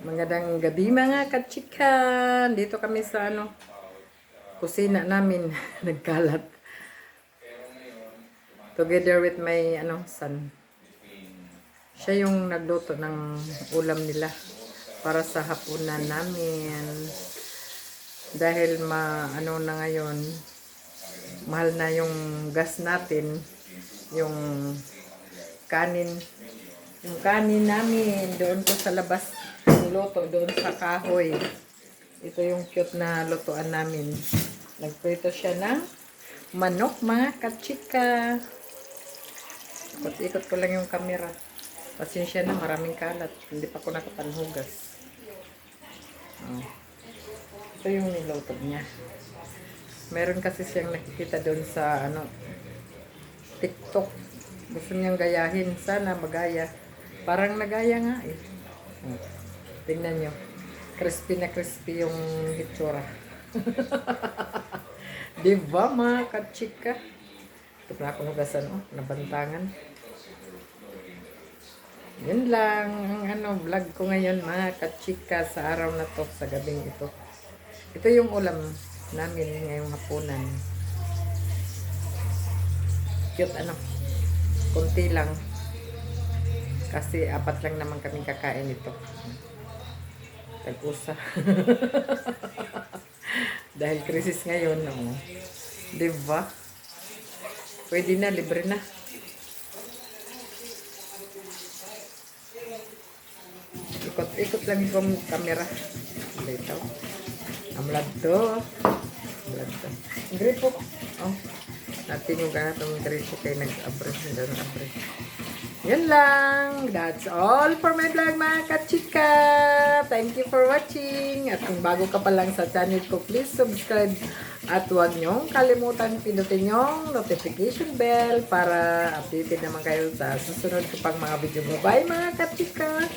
Magandang gabi mga kachikan. Dito kami sa kusina namin nagkalat. Together with my son. Siya yung nagluto ng ulam nila para sa hapunan namin. Dahil na ngayon, mahal na yung gas natin, yung kanin. Yung kanin namin doon ko sa labas luto doon sa kahoy. Ito yung cute na lutuan namin. Nagprito siya ng manok mga kachika. Ikot-ikot ko lang yung camera. Pasensya na, maraming kalat. Hindi pa ko nakapanhugas. Oh. Ito yung niluto niya. Meron kasi siyang nakikita doon sa TikTok. Gusto niyang gayahin. Sana magaya. Parang nagaya nga eh. Oh. Tingnan nyo. Crispy na crispy yung hitsura. Diba mga kachika? Ito na ako nugasan. Nabantangan. Yun lang ang vlog ko ngayon mga kachika sa araw na to, sa gabing ito. Ito yung ulam namin ngayong hapunan. Cute konti lang. Kasi 4 lang naman kami kakain ito. Tag-usa. Dahil krisis ngayon, diba? Pwede na, libre na. Ikot-ikot lang yung camera. Dito. Amlad to. Gripo. Oh. Natin yung ganatong gripo kayo nag-abre. Yan lang. That's all for my vlog mga kachika. Thank you for watching. At kung bago ka pa lang sa channel ko, please subscribe. At huwag nyong kalimutan pindutin yung notification bell para updated naman kayo sa susunod ko pang mga video. Bye mga kachika.